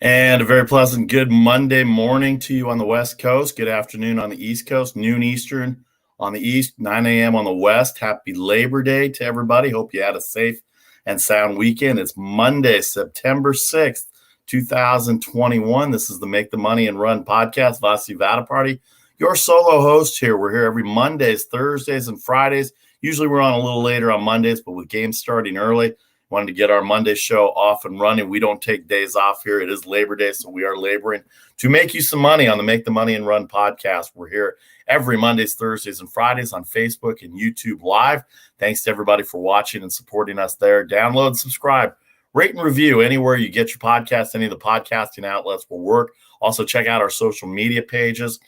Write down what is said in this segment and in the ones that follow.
And a very pleasant good Monday morning to you on the West Coast. Good afternoon on the East Coast, noon Eastern on the East, 9 a.m. on the West. Happy Labor Day to everybody. Hope you had a safe and sound weekend. It's Monday, September 6th, 2021. This is the Make the Money and Run podcast. Vasi Vadaparty, your solo host here. We're here every Mondays, Thursdays, and Fridays. Usually we're on a little later on Mondays, but with games starting early, wanted to get our Monday show off and running. We don't take days off here. It is Labor Day, so we are laboring to make you some money on the Make the Money and Run podcast. We're here every Mondays, Thursdays, and Fridays on Facebook and YouTube Live. Thanks to everybody for watching and supporting us there. Download, subscribe, rate, and review anywhere you get your podcast. Any of the podcasting outlets will work. Also, check out our social media pages.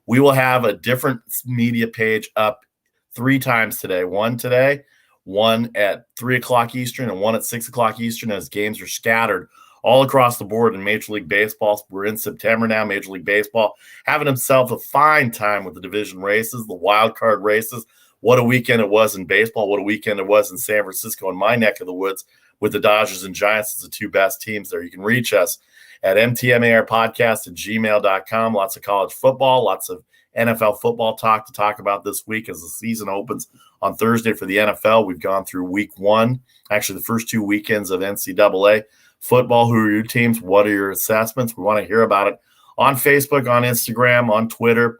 We will have a different media page up 3 times today. One at 3 o'clock Eastern and one at 6 o'clock Eastern as games are scattered all across the board in Major League Baseball. We're in September now. Major League Baseball having himself a fine time with the division races, the wild card races. What a weekend it was in baseball. What a weekend it was in San Francisco, in my neck of the woods, with the Dodgers and Giants as the 2 best teams there. You can reach us at mtmarpodcast@gmail.com. Lots of college football, lots of NFL football talk to talk about this week as the season opens on Thursday for the NFL. We've gone through week 1, actually the first 2 weekends of NCAA football. Who are your teams? What are your assessments? We want to hear about it on Facebook, on Instagram, on Twitter,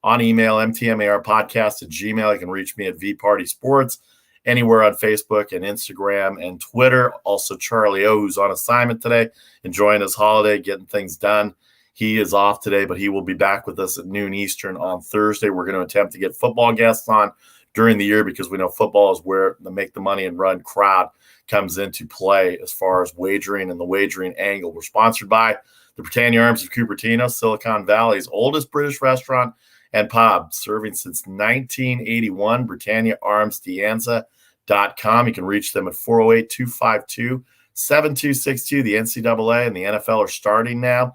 on email, mtmarpodcast@gmail. You can reach me at vpartysports, anywhere on Facebook and Instagram and Twitter. Also, Charlie O, who's on assignment today, enjoying his holiday, getting things done. He is off today, but he will be back with us at noon Eastern on Thursday. We're going to attempt to get football guests on during the year because we know football is where the Make the Money and Run crowd comes into play as far as wagering and the wagering angle. We're sponsored by the Britannia Arms of Cupertino, Silicon Valley's oldest British restaurant and pub, serving since 1981, BritanniaArmsDeanza.com. You can reach them at 408-252-7262. The NCAA and the NFL are starting now.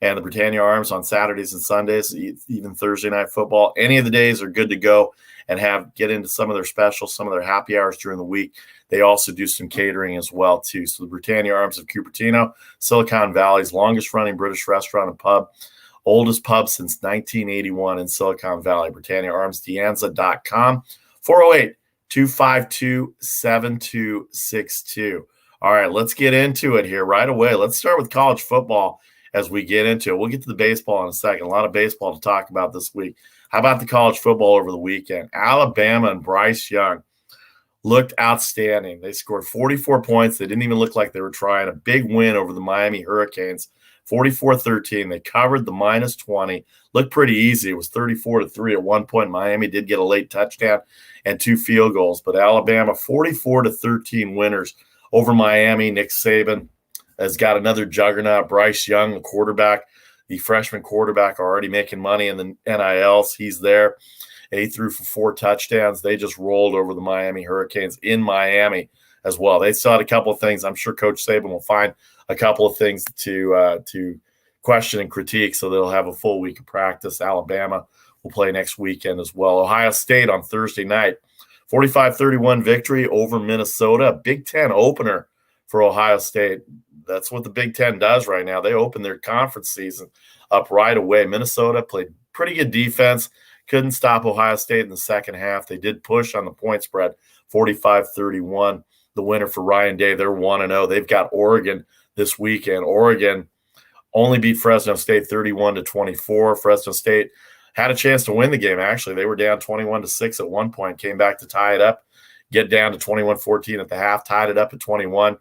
And the Britannia Arms on Saturdays and Sundays, even Thursday night football. Any of the days are good to go and get into some of their specials, some of their happy hours during the week. They also do some catering as well, too. So the Britannia Arms of Cupertino, Silicon Valley's longest-running British restaurant and pub, oldest pub since 1981 in Silicon Valley, BritanniaArmsDeanza.com, 408-252-7262. All right, let's get into it here right away. Let's start with college football. As we get into it, we'll get to the baseball in a second. A lot of baseball to talk about this week. How about the college football over the weekend? Alabama and Bryce Young looked outstanding. They scored 44 points. They didn't even look like they were trying. A big win over the Miami Hurricanes, 44-13. They covered the -20. Looked pretty easy. It was 34-3 at one point. Miami did get a late touchdown and 2 field goals. But Alabama, 44-13 winners over Miami. Nick Saban has got another juggernaut, Bryce Young, the quarterback, the freshman quarterback, already making money in the NILs. He's there. And he threw for 4 touchdowns. They just rolled over the Miami Hurricanes in Miami as well. They saw a couple of things. I'm sure Coach Saban will find a couple of things to question and critique, so they'll have a full week of practice. Alabama will play next weekend as well. Ohio State on Thursday night, 45-31 victory over Minnesota. Big Ten opener for Ohio State. That's what the Big Ten does right now. They open their conference season up right away. Minnesota played pretty good defense, couldn't stop Ohio State in the second half. They did push on the point spread, 45-31. The winner for Ryan Day, they're 1-0. They've got Oregon this weekend. Oregon only beat Fresno State 31-24. Fresno State had a chance to win the game, actually. They were down 21-6 at one point, came back to tie it up, get down to 21-14 at the half, tied it up at 21.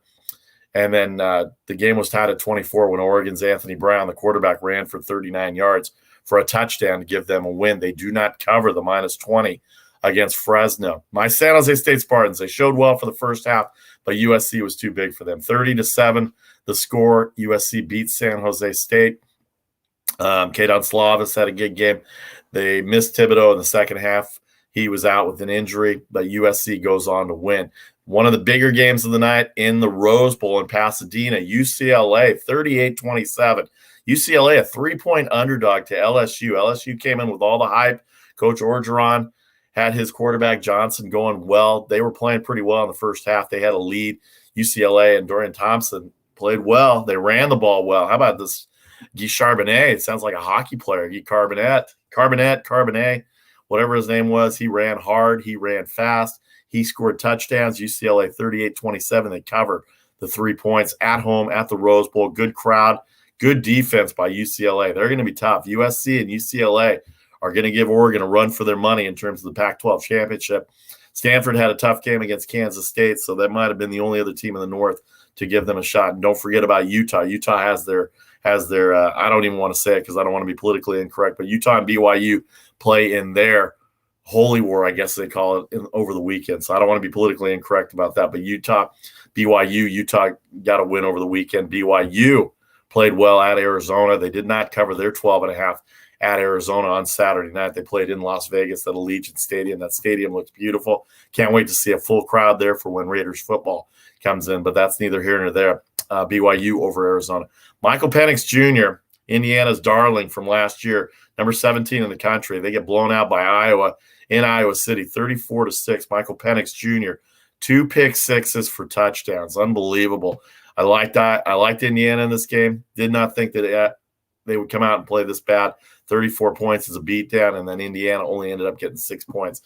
And then the game was tied at 24 when Oregon's Anthony Brown, the quarterback, ran for 39 yards for a touchdown to give them a win. They do not cover the -20 against Fresno. My San Jose State Spartans, they showed well for the first half, but USC was too big for them. 30-7, the score. USC beats San Jose State. Kaidon Slavis had a good game. They missed Thibodeau in the second half. He was out with an injury, but USC goes on to win. One of the bigger games of the night in the Rose Bowl in Pasadena, UCLA, 38-27. UCLA, a 3-point underdog to LSU. LSU came in with all the hype. Coach Orgeron had his quarterback Johnson going well. They were playing pretty well in the first half. They had a lead. UCLA and Dorian Thompson played well. They ran the ball well. How about this Guy Charbonnet? It sounds like a hockey player. Guy Carbonet, whatever his name was. He ran hard. He ran fast. He scored touchdowns. UCLA 38-27. They covered the 3 points at home at the Rose Bowl. Good crowd. Good defense by UCLA. They're going to be tough. USC and UCLA are going to give Oregon a run for their money in terms of the Pac-12 championship. Stanford had a tough game against Kansas State, so that might have been the only other team in the North to give them a shot. And don't forget about Utah. Utah has their I don't even want to say it because I don't want to be politically incorrect, but Utah and BYU play in their holy war, I guess they call it, over the weekend. So I don't want to be politically incorrect about that. But Utah got a win over the weekend. BYU played well at Arizona. They did not cover their 12.5 at Arizona on Saturday night. They played in Las Vegas at Allegiant Stadium. That stadium looks beautiful. Can't wait to see a full crowd there for when Raiders football comes in, but that's neither here nor there. BYU over Arizona. Michael Penix Jr., Indiana's darling from last year, number 17 in the country. They get blown out by Iowa in Iowa City, 34-6. Michael Penix Jr., 2 pick sixes for touchdowns. Unbelievable. I liked Indiana in this game. Did not think that they would come out and play this bad. 34 points is a beatdown, and then Indiana only ended up getting 6 points.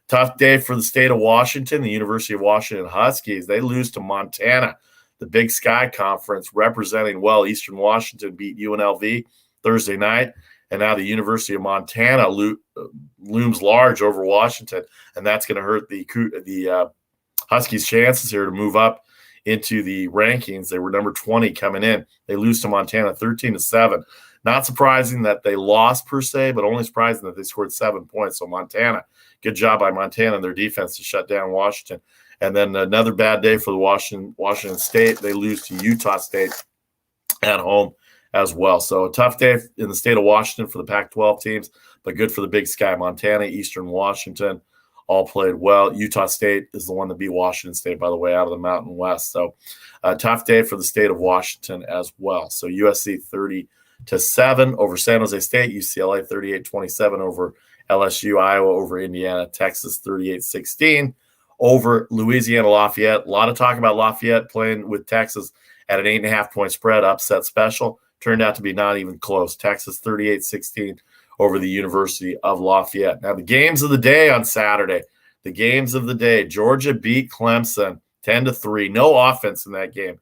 Tough day for the state of Washington, the University of Washington Huskies. They lose to Montana. The Big Sky Conference representing well. Eastern Washington beat UNLV Thursday night, and now the University of Montana looms large over Washington, and that's going to hurt the Huskies' chances here to move up into the rankings. They were number 20 coming in. They lose to Montana 13-7. Not surprising that they lost per se, but only surprising that they scored 7 points. So Montana, good job by Montana and their defense to shut down Washington. And then another bad day for the Washington State. They lose to Utah State at home as well. So a tough day in the state of Washington for the Pac-12 teams, but good for the Big Sky. Montana, Eastern Washington all played well. Utah State is the one that beat Washington State, by the way, out of the Mountain West. So a tough day for the state of Washington as well. So USC 30-7 over San Jose State, UCLA 38-27 over LSU, Iowa over Indiana, Texas 38-16 over Louisiana Lafayette. A lot of talk about Lafayette playing with Texas at an 8.5-point spread, upset special. Turned out to be not even close. Texas 38-16 over the University of Lafayette. Now, the games of the day on Saturday. The games of the day. Georgia beat Clemson 10-3. No offense in that game.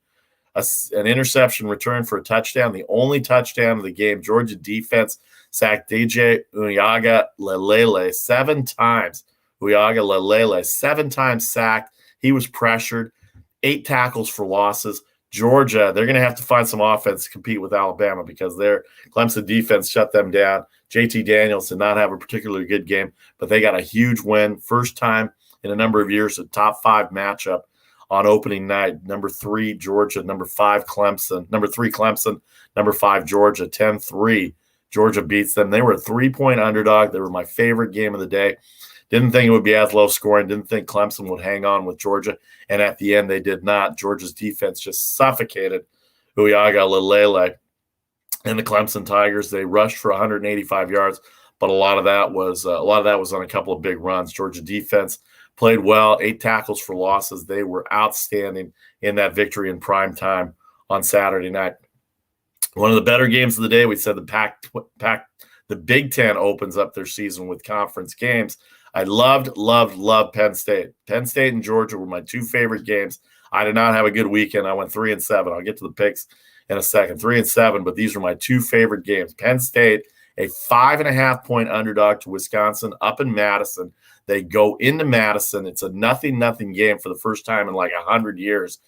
An interception return for a touchdown. The only touchdown of the game. Georgia defense sacked DJ Uiagalelei 7 times. Uiagalelei 7 times sacked. He was pressured. 8 tackles for losses. Georgia, they're going to have to find some offense to compete with Alabama because their Clemson defense shut them down. JT Daniels did not have a particularly good game, but they got a huge win. First time in a number of years, a top 5 matchup on opening night. Number 3, Georgia. Number 5, Clemson. Number 3, Clemson. Number 5, Georgia. 10-3. Georgia beats them. They were a 3-point underdog. They were my favorite game of the day. Didn't think it would be as low scoring. Didn't think Clemson would hang on with Georgia. And at the end, they did not. Georgia's defense just suffocated Uiagalelei and the Clemson Tigers. They rushed for 185 yards, but a lot of that was on a couple of big runs. Georgia defense played well. 8 tackles for losses. They were outstanding in that victory in prime time on Saturday night. One of the better games of the day. We said the Big Ten opens up their season with conference games. I loved Penn State. Penn State and Georgia were my 2 favorite games. I did not have a good weekend. I went 3-7. I'll get to the picks in a second. 3-7, but these were my 2 favorite games. Penn State, a 5.5-point underdog to Wisconsin up in Madison. They go into Madison. It's a 0-0 game for the first time in like 100 years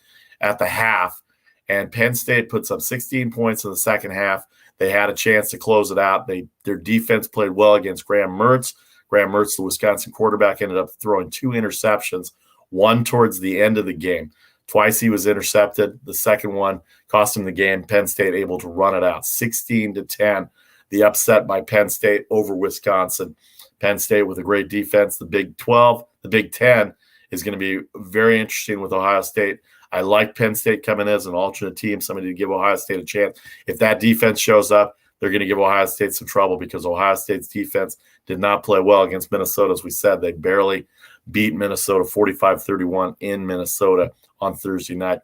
at the half. And Penn State puts up 16 points in the second half. They had a chance to close it out. Their defense played well against Graham Mertz. Graham Mertz, the Wisconsin quarterback, ended up throwing 2 interceptions, one towards the end of the game. Twice he was intercepted. The second one cost him the game. Penn State able to run it out. 16-10, the upset by Penn State over Wisconsin. Penn State with a great defense. The Big 10 is going to be very interesting with Ohio State. I like Penn State coming in as an alternate team, somebody to give Ohio State a chance. If that defense shows up, they're going to give Ohio State some trouble because Ohio State's defense did not play well against Minnesota. As we said, they barely beat Minnesota 45-31 in Minnesota on Thursday night.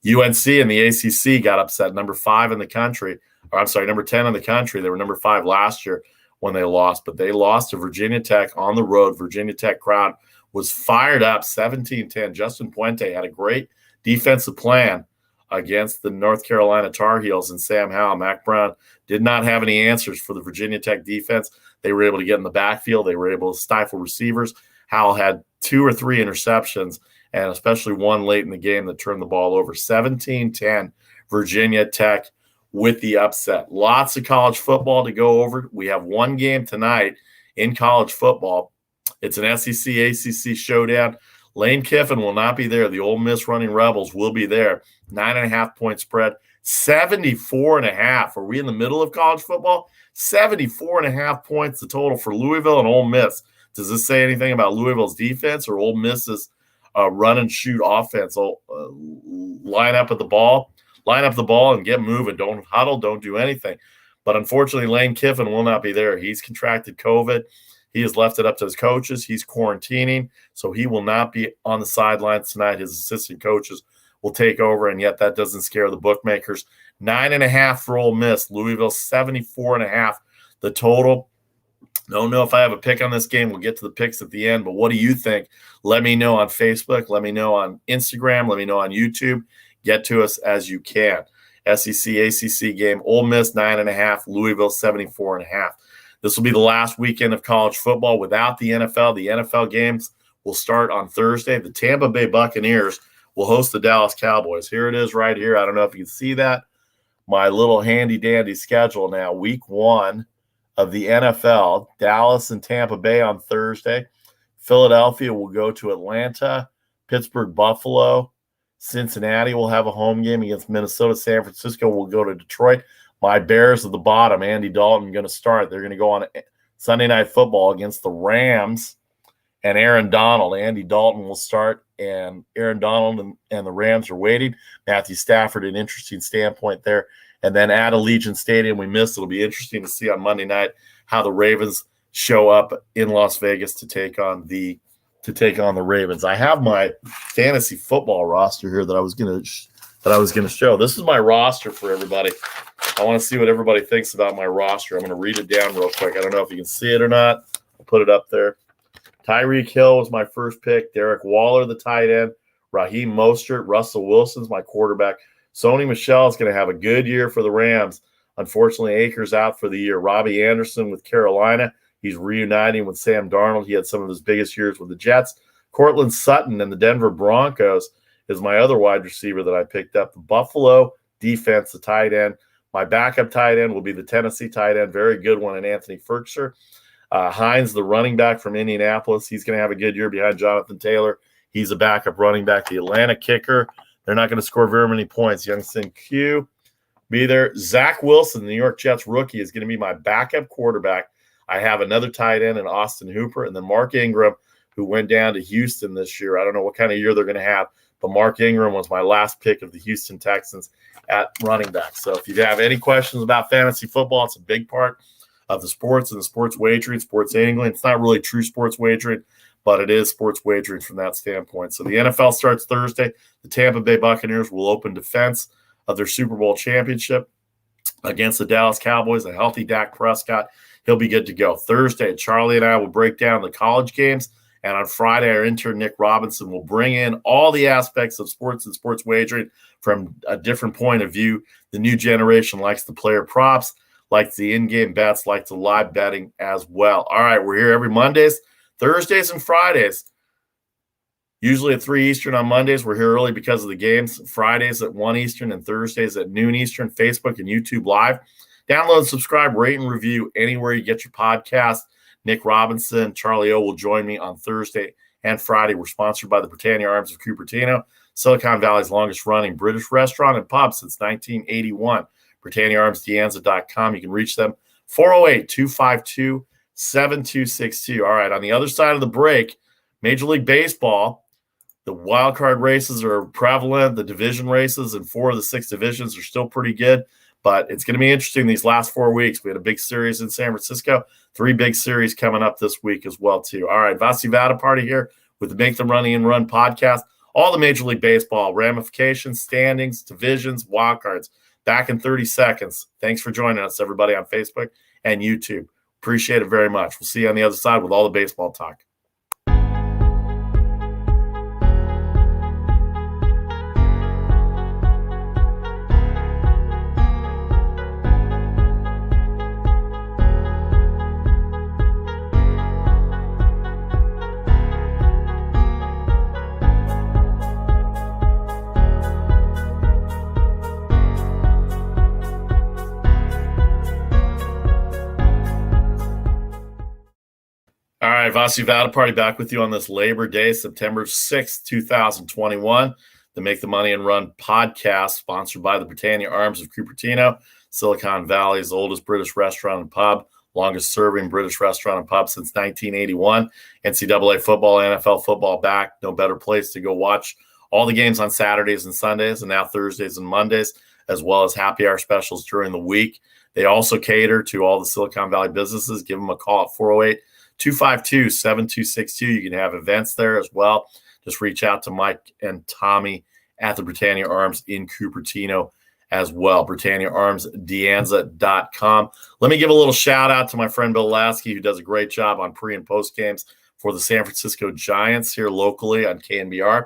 UNC and the ACC got upset, number 5 in the country. Or I'm sorry, number 10 in the country. They were number 5 last year when they lost, but they lost to Virginia Tech on the road. Virginia Tech crowd was fired up, 17-10. Justin Puente had a great defensive plan against the North Carolina Tar Heels, and Sam Howell. Mac Brown did not have any answers for the Virginia Tech defense. They were able to get in the backfield. They were able to stifle receivers. Howell had 2 or 3 interceptions, and especially one late in the game that turned the ball over. 17-10, Virginia Tech with the upset. Lots of college football to go over. We have one game tonight in college football. It's an SEC-ACC showdown. Lane Kiffin will not be there. The Ole Miss Running Rebels will be there. 9.5-point spread. 74.5. Are we in the middle of college football? 74.5 points the total for Louisville and Ole Miss. Does this say anything about Louisville's defense or Ole Miss's run and shoot offense? Line up the ball and get moving. Don't huddle. Don't do anything. But unfortunately, Lane Kiffin will not be there. He's contracted COVID. He has left it up to his coaches. He's quarantining, so he will not be on the sidelines tonight. His assistant coaches will take over, and yet that doesn't scare the bookmakers. 9.5 for Ole Miss. Louisville, 74.5 the total. Don't know if I have a pick on this game. We'll get to the picks at the end, but what do you think? Let me know on Facebook. Let me know on Instagram. Let me know on YouTube. Get to us as you can. SEC-ACC game, Ole Miss 9.5, Louisville 74.5. This will be the last weekend of college football without the NFL. The NFL games will start on Thursday. The Tampa Bay Buccaneers will host the Dallas Cowboys. Here it is right here. I don't know if you can see that. My little handy-dandy schedule now. Week 1 of the NFL, Dallas and Tampa Bay on Thursday. Philadelphia will go to Atlanta. Pittsburgh, Buffalo. Cincinnati will have a home game against Minnesota. San Francisco will go to Detroit. My Bears at the bottom, Andy Dalton, going to start. They're going to go on Sunday Night Football against the Rams and Aaron Donald. Andy Dalton will start, and Aaron Donald and the Rams are waiting. Matthew Stafford, an interesting standpoint there. And then at Allegiant Stadium, we missed. It'll be interesting to see on Monday night how the Ravens show up in Las Vegas to take on the Ravens. I have my fantasy football roster here that I was going to show. This is my roster for everybody. I want to see what everybody thinks about my roster. I'm going to read it down real quick. I don't know if you can see it or not. I'll put it up there. Tyreek Hill was my first pick. Derek Waller, the tight end. Raheem Mostert. Russell Wilson's my quarterback. Sony Michel is going to have a good year for the Rams. Unfortunately, Akers out for the year. Robbie Anderson with Carolina. He's reuniting with Sam Darnold. He had some of his biggest years with the Jets. Cortland Sutton and the Denver Broncos is my other wide receiver that I picked up. The Buffalo defense, the tight end. My backup tight end will be the Tennessee tight end. Very good one in Anthony Ferkser. Hines, the running back from Indianapolis. He's going to have a good year behind Jonathan Taylor. He's a backup running back. The Atlanta kicker. They're not going to score very many points. Youngson Q be there. Zach Wilson, the New York Jets rookie, is going to be my backup quarterback. I have another tight end in Austin Hooper, and then Mark Ingram, who went down to Houston this year. I don't know what kind of year they're going to have, but Mark Ingram was my last pick of the Houston Texans at running back. So if you have any questions about fantasy football, it's a big part of the sports and the sports wagering, sports angling. It's not really true sports wagering, but it is sports wagering from that standpoint. So the NFL starts Thursday. The Tampa Bay Buccaneers will open defense of their Super Bowl championship against the Dallas Cowboys. A healthy Dak Prescott, he'll be good to go. Thursday, Charlie and I will break down the college games. And on Friday, our intern, Nick Robinson, will bring in all the aspects of sports and sports wagering from a different point of view. The new generation likes the player props, likes the in-game bets, likes the live betting as well. All right, we're here every Mondays, Thursdays, and Fridays. Usually at 3 Eastern on Mondays. We're here early because of the games. Fridays at 1 Eastern and Thursdays at noon Eastern, Facebook and YouTube Live. Download, subscribe, rate, and review anywhere you get your podcast. Nick Robinson, Charlie O will join me on Thursday and Friday. We're sponsored by the Britannia Arms of Cupertino, Silicon Valley's longest-running British restaurant and pub since 1981. BritanniaArmsDeanza.com. You can reach them 408-252-7262. All right, on the other side of the break, Major League Baseball, the wild card races are prevalent. The division races in 4 of the 6 divisions are still pretty good. But it's going to be interesting these last 4 weeks. We had a big series in San Francisco, 3 big series coming up this week as well, too. All right, Vasi Vada Party here with the Make Them Running and Run podcast. all the Major League Baseball ramifications, standings, divisions, wildcards. Back in 30 seconds. Thanks for joining us, everybody, on Facebook and YouTube. Appreciate it very much. We'll see you on the other side with all the baseball talk. All right, Vasu Vada Party back with you on this Labor Day, September 6th, 2021. The Make the Money and Run podcast, sponsored by the Britannia Arms of Cupertino, Silicon Valley's oldest British restaurant and pub, longest-serving British restaurant and pub since 1981. NCAA football, NFL football back. No better place to go watch all the games on Saturdays and Sundays, and now Thursdays and Mondays, as well as happy hour specials during the week. They also cater to all the Silicon Valley businesses. Give them a call at 408-252-7262. You can have events there as well. Just reach out to Mike and Tommy at the Britannia Arms in Cupertino as well. BritanniaArmsDeanza.com. Let me give a little shout out to my friend Bill Lasky, who does a great job on pre and post games for the San Francisco Giants here locally on KNBR.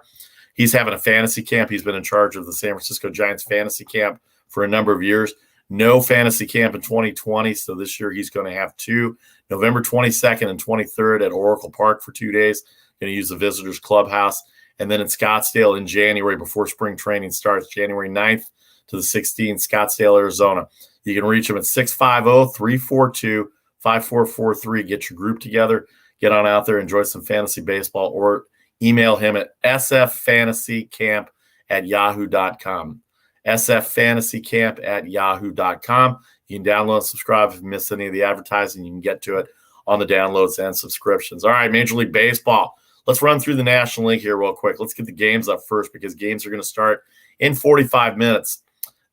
He's having a fantasy camp. He's been in charge of the San Francisco Giants fantasy camp for a number of years. No fantasy camp in 2020, so this year he's going to have two. November 22nd and 23rd at Oracle Park for 2 days. Going to use the visitors clubhouse. And then in Scottsdale in January before spring training starts, January 9th to the 16th, Scottsdale, Arizona. You can reach him at 650-342-5443. Get your group together. Get on out there, enjoy some fantasy baseball, or email him at sffantasycamp@yahoo.com. sffantasycamp@yahoo.com. You can download and subscribe if you miss any of the advertising. You can get to it on the downloads and subscriptions. All right, Major League Baseball. Let's run through the National League here real quick. Let's get the games up first because games are going to start in 45 minutes.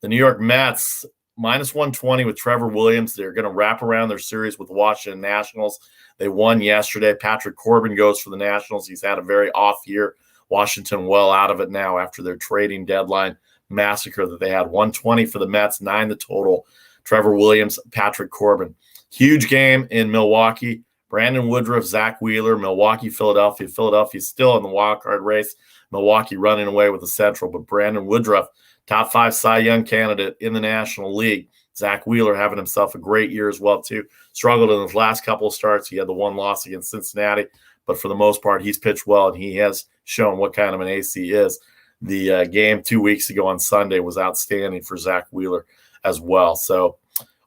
The New York Mets, -120 with Trevor Williams. They're going to wrap around their series with the Washington Nationals. They won yesterday. Patrick Corbin goes for the Nationals. He's had a very off year. Washington well out of it now after their trading deadline massacre that they had. 120 for the Mets, 9 the total. Trevor Williams, Patrick Corbin. Huge game in Milwaukee. Brandon Woodruff, Zach Wheeler, Milwaukee, Philadelphia. Philadelphia's still in the wild card race. Milwaukee running away with the Central, but Brandon Woodruff, top 5 Cy Young candidate in the National League. Zach Wheeler having himself a great year as well, too. Struggled in his last couple of starts. He had the one loss against Cincinnati, but for the most part, he's pitched well, and he has shown what kind of an ace he is. The game 2 weeks ago on Sunday was outstanding for Zach Wheeler as well. So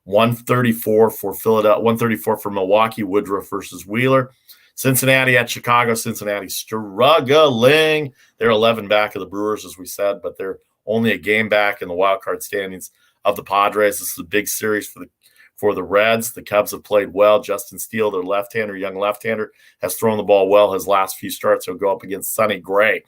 134 for Philadelphia, 134 for Milwaukee, Woodruff versus Wheeler. Cincinnati at Chicago. Cincinnati struggling. They're 11 back of the Brewers, as we said, but they're only a game back in the wild card standings of the Padres. This is a big series for the Reds. The Cubs have played well. Justin Steele, their left-hander, young left-hander, has thrown the ball well his last few starts. He'll go up against Sonny Gray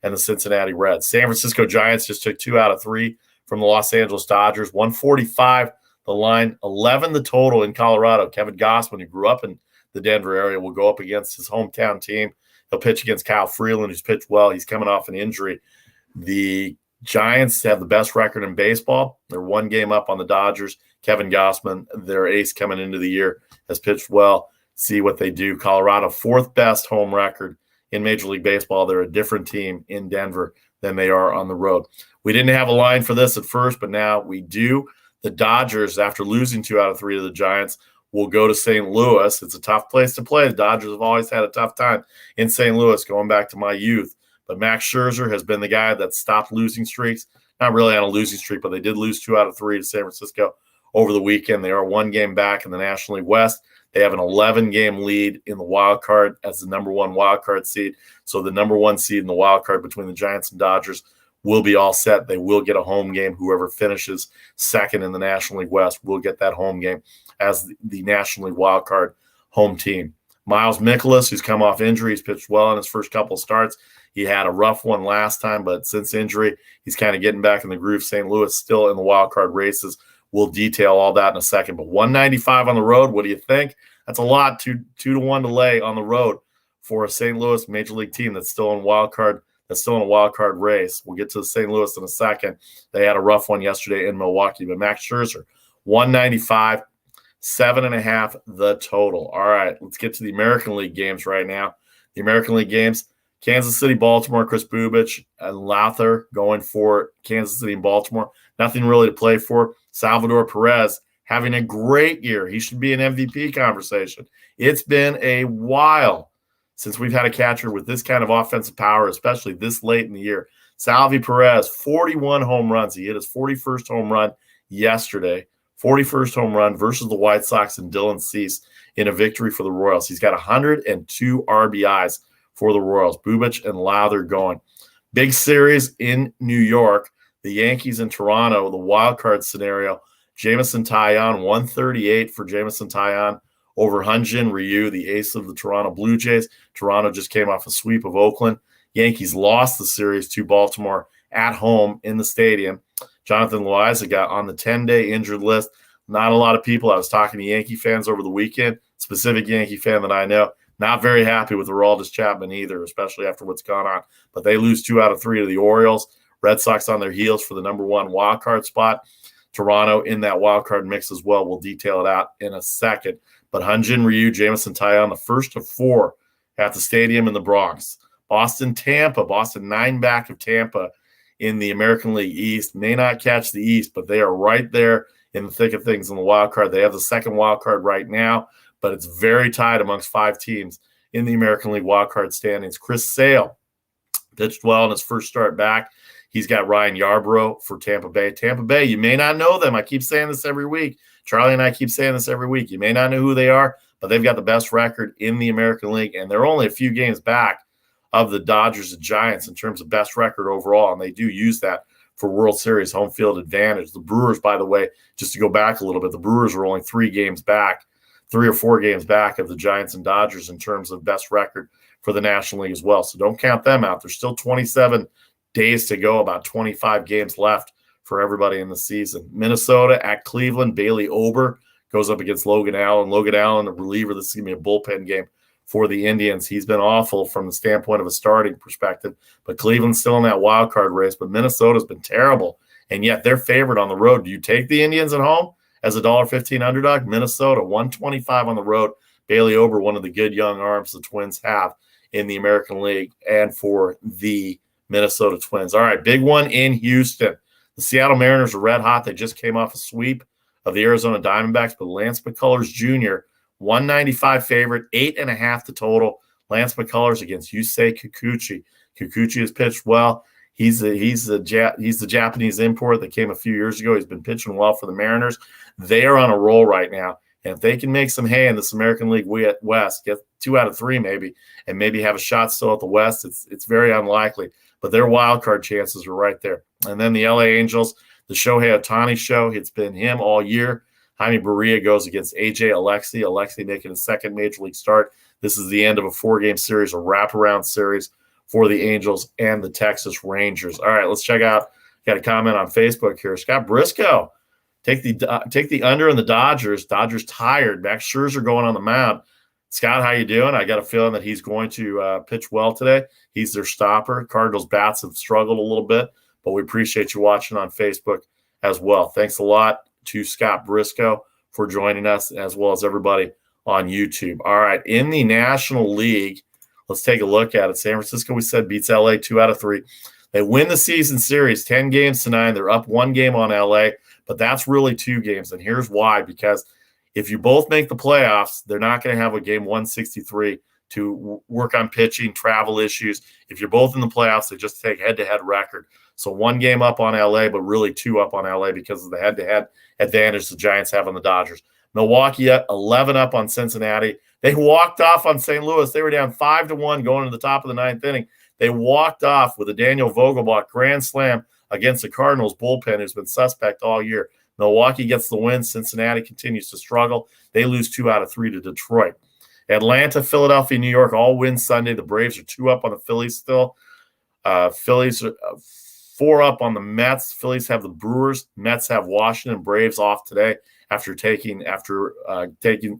and the Cincinnati Reds. San Francisco Giants just took 2 out of 3 from the Los Angeles Dodgers. 145 the line, 11 the total in Colorado. Kevin Gossman, who grew up in the Denver area, will go up against his hometown team. He'll pitch against Kyle Freeland, who's pitched well. He's coming off an injury. The Giants have the best record in baseball. They're 1 game up on the Dodgers. Kevin Gossman, their ace coming into the year, has pitched well. See what they do. Colorado, 4th best home record in Major League Baseball. They're a different team in Denver than they are on the road. We didn't have a line for this at first, but now we do. The Dodgers, after losing 2 out of 3 to the Giants, will go to St. Louis. It's a tough place to play. The Dodgers have always had a tough time in St. Louis, going back to my youth. But Max Scherzer has been the guy that stopped losing streaks. Not really on a losing streak, but they did lose 2 out of 3 to San Francisco over the weekend. They are 1 game back in the National League West. They have an 11-game lead in the wild card as the number 1 wild card seed. So the number 1 seed in the wild card between the Giants and Dodgers will be all set. They will get a home game. Whoever finishes second in the National League West will get that home game as the National League wild card home team. Miles Mikolas, who's come off injury, he's pitched well in his first couple of starts. He had a rough one last time, but since injury, he's kind of getting back in the groove. St. Louis still in the wild card races. We'll detail all that in a second. But 195 on the road, what do you think? That's a lot, 2-1 delay on the road for a St. Louis Major League team that's still in wild card that's still in a wild card race. We'll get to St. Louis in a second. They had a rough one yesterday in Milwaukee, but Max Scherzer, 195, 7.5 the total. All right, let's get to the American League games right now. The American League games, Kansas City, Baltimore, Chris Bubich and Lowther going for Kansas City and Baltimore. Nothing really to play for. Salvador Perez having a great year. He should be an MVP conversation. It's been a while since we've had a catcher with this kind of offensive power, especially this late in the year. Salvi Perez, 41 home runs. He hit his 41st home run yesterday. 41st home run versus the White Sox and Dylan Cease in a victory for the Royals. He's got 102 RBIs for the Royals. Bubich and Lowther going. Big series in New York. The Yankees in Toronto, the wild card scenario. Jameson Taillon, 138 for Jameson Taillon over Hyun-Jin Ryu, the ace of the Toronto Blue Jays. Toronto just came off a sweep of Oakland. Yankees lost the series to Baltimore at home in the stadium. Jonathan Loaiza got on the 10-day injured list. Not a lot of people. I was talking to Yankee fans over the weekend, specific Yankee fan that I know, not very happy with Aroldis Chapman either, especially after what's gone on. But they lose 2 out of 3 to the Orioles. Red Sox on their heels for the number 1 wild card spot. Toronto in that wild card mix as well. We'll detail it out in a second. But Hyun-Jin Ryu, Jameson Taillon, the first of 4 at the stadium in the Bronx. Boston, Tampa. Boston 9 back of Tampa in the American League East. May not catch the East, but they are right there in the thick of things in the wild card. They have the second wild card right now, but it's very tight amongst 5 teams in the American League wild card standings. Chris Sale pitched well in his first start back. He's got Ryan Yarbrough for Tampa Bay. Tampa Bay, you may not know them. I keep saying this every week. Charlie and I keep saying this every week. You may not know who they are, but they've got the best record in the American League, and they're only a few games back of the Dodgers and Giants in terms of best record overall, and they do use that for World Series home field advantage. The Brewers, by the way, just to go back a little bit, the Brewers are only 3 or 4 games back of the Giants and Dodgers in terms of best record for the National League as well. So don't count them out. There's still 27 days to go, about 25 games left for everybody in the season. Minnesota at Cleveland. Bailey Ober goes up against Logan Allen. Logan Allen, the reliever. This is going to be a bullpen game for the Indians. He's been awful from the standpoint of a starting perspective, but Cleveland's still in that wild card race. But Minnesota's been terrible, and yet they're favored on the road. Do you take the Indians at home as a $1.15 underdog? Minnesota, 125 on the road. Bailey Ober, one of the good young arms the Twins have in the American League and for the Minnesota Twins. All right, big one in Houston. The Seattle Mariners are red hot. They just came off a sweep of the Arizona Diamondbacks, but Lance McCullers Jr., 195 favorite, 8.5 the total. Lance McCullers against Yusei Kikuchi. Kikuchi has pitched well. He's the Japanese import that came a few years ago. He's been pitching well for the Mariners. They are on a roll right now. And if they can make some hay in this American League West, get 2 out of 3 maybe, and maybe have a shot still at the West, it's very unlikely. But their wild card chances are right there. And then the LA Angels, the Shohei Ohtani show, it's been him all year. Jaime Barria goes against AJ Alexy. Alexy making his second major league start. This is the end of a 4-game series, a wraparound series for the Angels and the Texas Rangers. All right, let's check out. Got a comment on Facebook here. Scott Briscoe, take the under in the Dodgers. Dodgers tired. Max Scherzer going on the mound. Scott, how you doing? I got a feeling that he's going to pitch well today. He's their stopper. Cardinals bats have struggled a little bit, but we appreciate you watching on Facebook as well. Thanks a lot to Scott Briscoe for joining us, as well as everybody on YouTube. All right, in the National League, let's take a look at it. San Francisco, we said, beats LA 2 out of 3. They win the season series 10 games to 9. They're up 1 game on LA, but that's really 2 games. And here's why, because if you both make the playoffs, they're not going to have a game 163 to work on pitching, travel issues. If you're both in the playoffs, they just take head-to-head record. So 1 game up on LA, but really 2 up on LA because of the head-to-head advantage the Giants have on the Dodgers. Milwaukee at 11 up on Cincinnati. They walked off on St. Louis. They were down 5-1 going to the top of the 9th inning. They walked off with a Daniel Vogelbach grand slam against the Cardinals bullpen, who's been suspect all year. Milwaukee gets the win. Cincinnati continues to struggle. They lose 2 out of 3 to Detroit. Atlanta, Philadelphia, New York all win Sunday. The Braves are 2 up on the Phillies still. Phillies are 4 up on the Mets. Phillies have the Brewers. Mets have Washington. Braves off today after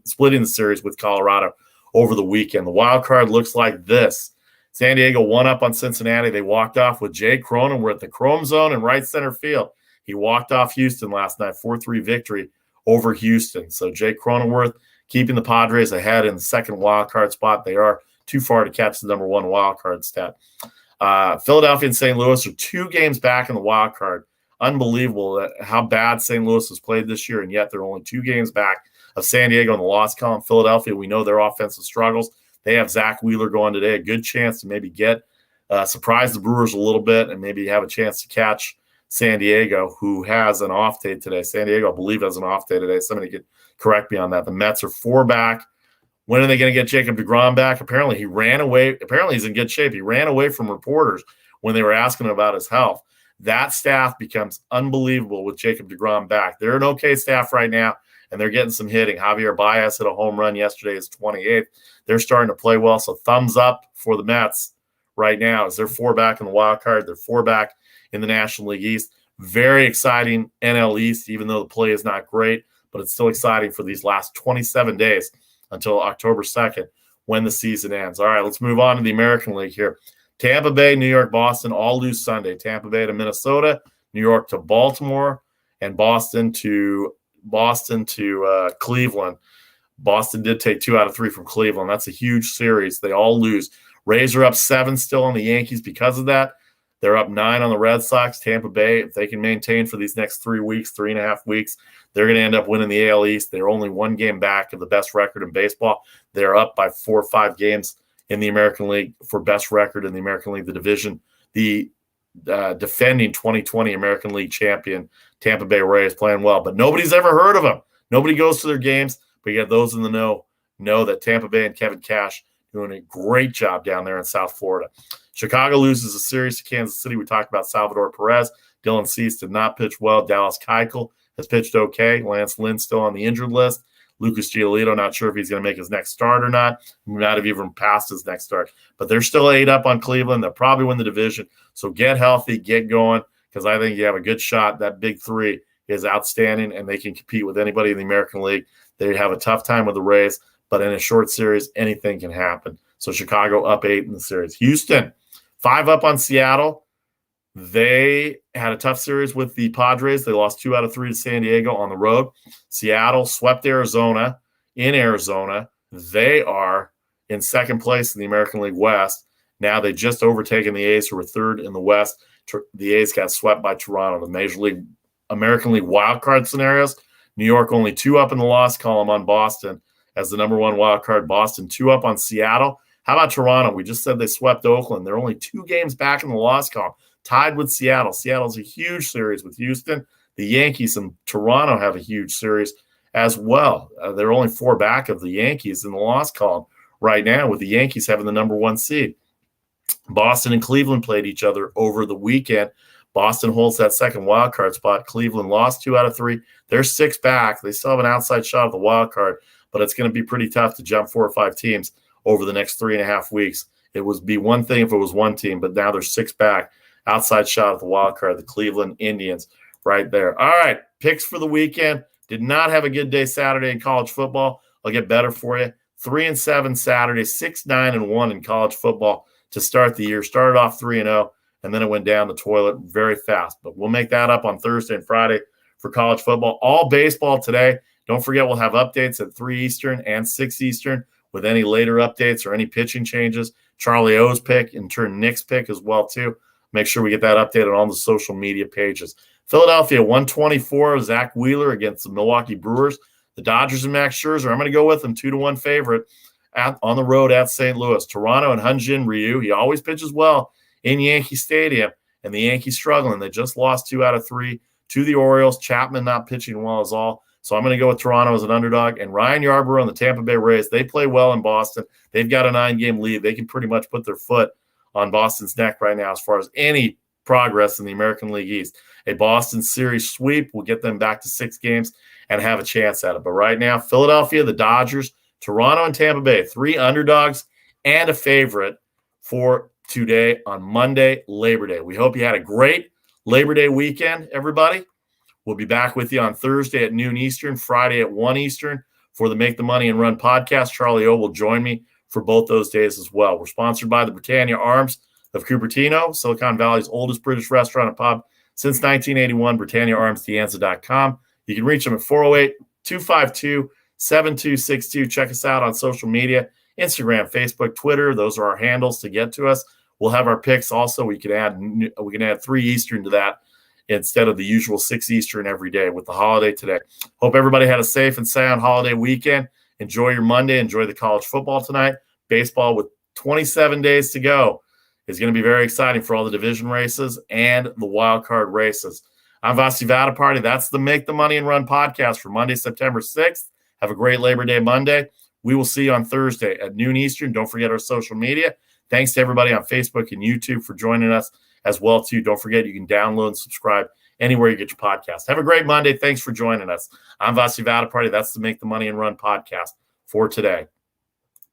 splitting the series with Colorado over the weekend. The wild card looks like this. San Diego 1-up on Cincinnati. They walked off with Jay Cronenworth at the Chrome Zone in right center field. He walked off Houston last night, 4-3 victory over Houston. So Jay Cronenworth keeping the Padres ahead in the second wild card spot. They are too far to catch the number one wild card stat. Philadelphia and St. Louis are 2 games back in the wild card. Unbelievable how bad St. Louis has played this year, and yet they're only 2 games back of San Diego in the loss column. Philadelphia, we know their offensive struggles. They have Zach Wheeler going today, a good chance to maybe surprise the Brewers a little bit and maybe have a chance to catch San Diego, who has an off day today. San Diego, I believe, has an off day today. Somebody could correct me on that. The Mets are 4 back. When are they going to get Jacob deGrom back? Apparently, he ran away. Apparently, he's in good shape. He ran away from reporters when they were asking him about his health. That staff becomes unbelievable with Jacob deGrom back. They're an okay staff right now, and they're getting some hitting. Javier Baez hit a home run yesterday, his 28th. They're starting to play well, so thumbs up for the Mets right now as they're 4 back in the wild card. They're 4 back in the National League East. Very exciting NL East, even though the play is not great, but it's still exciting for these last 27 days until October 2nd when the season ends. All right, let's move on to the American League here. Tampa Bay, New York, Boston all lose Sunday. Tampa Bay to Minnesota, New York to Baltimore, and Boston to Cleveland. Boston did take 2 out of 3 from Cleveland. That's a huge series. They all lose. Rays are up 7 still on the Yankees because of that. They're up 9 on the Red Sox. Tampa Bay, if they can maintain for these next 3 weeks, 3.5 weeks, they're going to end up winning the AL East. They're only 1 game back of the best record in baseball. They're up by 4 or 5 games in the American League for best record in the American League, the division. The defending 2020 American League champion, Tampa Bay Rays, playing well. But nobody's ever heard of them. Nobody goes to their games, but yet those in the know that Tampa Bay and Kevin Cash doing a great job down there in South Florida. Chicago loses a series to Kansas City. We talked about Salvador Perez. Dylan Cease did not pitch well. Dallas Keuchel has pitched okay. Lance Lynn still on the injured list. Lucas Giolito, not sure if he's going to make his next start or not. He might have even passed his next start. But they're still 8 up on Cleveland. They'll probably win the division. So get healthy, get going, because I think you have a good shot. That big 3 is outstanding, and they can compete with anybody in the American League. They have a tough time with the Rays, but in a short series, anything can happen. So Chicago up 8 in the series. Houston, 5 up on Seattle. They had a tough series with the Padres. They lost 2 out of 3 to San Diego on the road. Seattle swept Arizona in Arizona. They are in second place in the American League West. Now they just overtaken the A's, who were 3rd in the West. The A's got swept by Toronto. The American League wildcard scenarios, New York only 2 up in the loss column on Boston as the number 1 wildcard. Boston 2 up on Seattle. How about Toronto? We just said they swept Oakland. They're only 2 games back in the loss column, tied with Seattle. Seattle's a huge series with Houston. The Yankees and Toronto have a huge series as well. They're only 4 back of the Yankees in the loss column right now, with the Yankees having the number 1 seed. Boston and Cleveland played each other over the weekend. Boston holds that second wild card spot. Cleveland lost 2 out of 3. They're 6 back. They still have an outside shot at the wild card, but it's going to be pretty tough to jump 4 or 5 teams over the next 3.5 weeks. It would be one thing if it was 1 team, but now they're 6 back. Outside shot at the wild card, the Cleveland Indians right there. All right, picks for the weekend. Did not have a good day Saturday in college football. I'll get better for you. 3-7 Saturday, 6-9-1 in college football to start the year. Started off 3-0, and then it went down the toilet very fast. But we'll make that up on Thursday and Friday for college football. All baseball today. Don't forget, we'll have updates at 3 Eastern and 6 Eastern with any later updates or any pitching changes. Charlie O's pick, in turn Nick's pick as well, too. Make sure we get that updated on all the social media pages. Philadelphia, 124, Zach Wheeler against the Milwaukee Brewers. The Dodgers and Max Scherzer, I'm going to go with them, 2-1 favorite on the road at St. Louis. Toronto and Hyun-Jin Ryu, he always pitches well in Yankee Stadium, and the Yankees struggling. They just lost 2 out of 3 to the Orioles. Chapman not pitching well as all. So I'm going to go with Toronto as an underdog. And Ryan Yarbrough on the Tampa Bay Rays, they play well in Boston. They've got a 9-game lead. They can pretty much put their foot on Boston's neck right now as far as any progress in the American League East. A Boston series sweep will get them back to 6 games and have a chance at it. But right now, Philadelphia, the Dodgers, Toronto, and Tampa Bay, 3 underdogs and a favorite for today on Monday, Labor Day. We hope you had a great Labor Day weekend, everybody. We'll be back with you on Thursday at noon Eastern, Friday at 1 Eastern for the Make the Money and Run podcast. Charlie O will join me for both those days as well. We're sponsored by the Britannia Arms of Cupertino, Silicon Valley's oldest British restaurant and pub since 1981, BritanniaArmsDeanza.com. You can reach them at 408-252-7262. Check us out on social media, Instagram, Facebook, Twitter. Those are our handles to get to us. We'll have our picks also. We can add 3 Eastern to that instead of the usual 6 Eastern every day with the holiday today. Hope everybody had a safe and sound holiday weekend. Enjoy your Monday. Enjoy the college football tonight. Baseball with 27 days to go is going to be very exciting for all the division races and the wild card races. I'm Vasi Vadaparty. That's the Make the Money and Run podcast for Monday, September 6th. Have a great Labor Day Monday. We will see you on Thursday at noon Eastern. Don't forget our social media. Thanks to everybody on Facebook and YouTube for joining us as well, too. Don't forget you can download and subscribe anywhere you get your podcast. Have a great Monday. Thanks for joining us. I'm Vasi Vadaparty. That's the Make the Money and Run podcast for today.